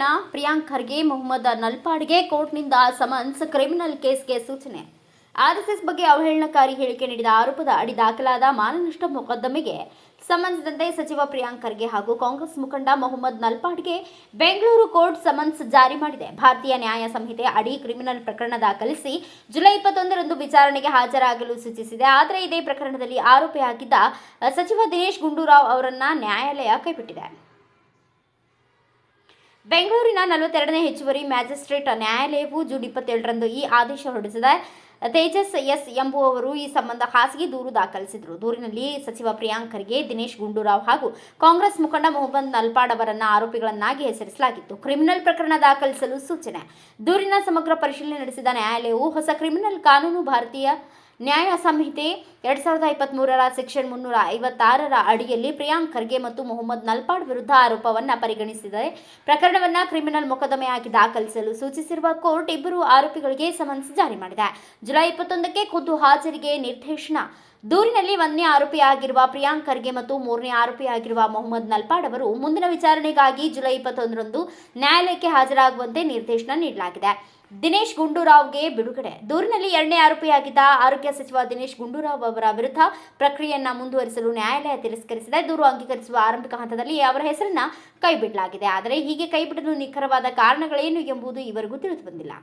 ಬೆಂಗಳೂರಿನ Priyank Kharge, Mohammed ನಲ್ಪಾಡ್ಗೆ ಕೋರ್ಟ್ನಿಂದ summons, criminal ಕೇಸ್ಗೆ ಸೂಚನೆ. RSS ಬಗ್ಗೆ ಅವಹೇಳನಕಾರಿ ಹೇಳಿಕೆ ನೀಡಿದ ಆರೋಪದ ಅಡಿ ದಾಖಲಾದ ಮಾನನಷ್ಟ ಮೊಕದ್ದಮೆಗೆ ಸಂಬಂಧಿಸಿದಂತೆ ಸಚಿವ ಪ್ರಿಯಾಂಕ್ ಖರ್ಗೆ ಹಾಗೂ ಕಾಂಗ್ರೆಸ್ ಮುಖಂಡ ಮೊಹಮ್ಮದ್ ನಲ್ಪಾಡ್ಗೆ ಬೆಂಗಳೂರು ಕೋರ್ಟ್ ಸಮನ್ಸ್ ಜಾರಿ ಮಾಡಿದೆ. ಭಾರತೀಯ ನ್ಯಾಯ ಸಂಹಿತೆ ಅಡಿ ಕ್ರಿಮಿನಲ್ ಪ್ರಕರಣ ದಾಖಲಿಸಿ ಜುಲೈ 21ರಂದು ವಿಚಾರಣೆಗೆ ಹಾಜರಾಗಲು ಸೂಚಿಸಿದೆ. ಆದರೆ ಇದೇ ಪ್ರಕರಣದಲ್ಲಿ ಆರೋಪಿಯಾಗಿದ್ದ ಸಚಿವ ದಿನೇಶ್ ಗುಂಡೂರಾವ್ ಅವರನ್ನ ನ್ಯಾಯಾಲಯ ಕೈಬಿಟ್ಟಿದೆ. ಬೆಂಗಳೂರಿನ 42ನೇ ಹೆಚ್ಚುವರಿ ಮ್ಯಾಜಿಸ್ಟ್ರೇಟ್ ನ್ಯಾಯಾಲಯವು ಜೂನ್ 27ರಂದು ಈ ಆದೇಶ ಹೊರಡಿಸಿದೆ. ತೇಜಸ್ ಎಸ್ ಎಂಬುವವರು ಈ ಸಂಬಂಧ ಖಾಸಗಿ ದೂರು ದಾಖಲಿಸಿದರು. ದೂರಿನಲ್ಲಿ ಸಚಿವ ಪ್ರಿಯಾಂಕ್ ಖರ್ಗೆ, ದಿನೇಶ್ ಗುಂಡೂರಾವ್ ಹಾಗೂ ಕಾಂಗ್ರೆಸ್ ಮುಖಂಡ ಮೊಹಮ್ಮದ್ ನಲ್ಪಾಡ್ ಅವರನ್ನು ಆರೋಪಿಗಳನ್ನಾಗಿ ಹೆಸರಿಸಲಾಗಿತ್ತು. ಕ್ರಿಮಿನಲ್ ಪ್ರಕರಣ ದಾಖಲಿಸಲು ಸೂಚನೆ. ದೂರಿನ ಸಮಗ್ರ ಪರಿಶೀಲನೆ ನಡೆಸಿದ ನ್ಯಾಯಾಲಯವು ಹೊಸ ಕ್ರಿಮಿನಲ್ ಕಾನೂನು ಭಾರತೀಯ ನ್ಯಾಯ ಸಂಹಿತೆ 2023ರ ಸೆಕ್ಷನ್ 356ರ ಅಡಿಯಲ್ಲಿ ಪ್ರಿಯಾಂಕ್ ಖರ್ಗೆ ಮತ್ತು ಮೊಹಮ್ಮದ್ ನಲ್ಪಾಡ್ ವಿರುದ್ಧ ಆರೋಪವನ್ನು ಪರಿಗಣಿಸಿದೆ. ಪ್ರಕರಣವನ್ನು ಕ್ರಿಮಿನಲ್ ಮೊಕದ್ದಮೆಯಾಗಿ ದಾಖಲಿಸಲು ಸೂಚಿಸಿರುವ ಕೋರ್ಟ್ ಇಬ್ಬರು ಆರೋಪಿಗಳಿಗೆ ಸಮನ್ಸ್ ಜಾರಿ ಮಾಡಿದೆ. ಜುಲೈ 21ಕ್ಕೆ ಖುದ್ದು ಹಾಜರಿಗೆ ನಿರ್ದೇಶನ. ದೂರಿನಲ್ಲಿ 1ನೇ ಆರೋಪಿಯಾಗಿರುವ ಪ್ರಿಯಾಂಕ್ ಖರ್ಗೆ ಮತ್ತು 3ನೇ ಆರೋಪಿಯಾಗಿರುವ ಮೊಹಮ್ಮದ್ ನಲ್ಪಾಡ್ ಅವರು ಮುಂದಿನ ವಿಚಾರಣೆಗಾಗಿ ಜುಲೈ 21ರಂದು ನ್ಯಾಯಾಲಯಕ್ಕೆ ಹಾಜರಾಗುವಂತೆ ನಿರ್ದೇಶನ ನೀಡಲಾಗಿದೆ. ದಿನೇಶ್ ಗುಂಡೂರಾವ್ಗೆ ಬಿಡುಗಡೆ. ದೂರಿನಲ್ಲಿ 2ನೇ ಆರೋಪಿಯಾಗಿದ್ದ ಆರೋಗ್ಯ ಸಚಿವ ದಿನೇಶ್ ಗುಂಡೂರಾವ್ ಅವರ ವಿರುದ್ಧ ಪ್ರಕ್ರಿಯೆಯನ್ನು ಮುಂದುವರಿಸಲು ನ್ಯಾಯಾಲಯ ತಿರಸ್ಕರಿಸಿದೆ. ದೂರು ಅಂಗೀಕರಿಸುವ ಆರಂಭಿಕ ಹಂತದಲ್ಲಿ ಅವರ ಹೆಸರನ್ನು ಕೈಬಿಡಲಾಗಿದೆ. ಆದರೆ ಹೀಗೆ ಕೈಬಿಡಲು ನಿಖರವಾದ ಕಾರಣಗಳೇನು ಎಂಬುದು ಈವರೆಗೂ ತಿಳಿದುಬಂದಿಲ್ಲ.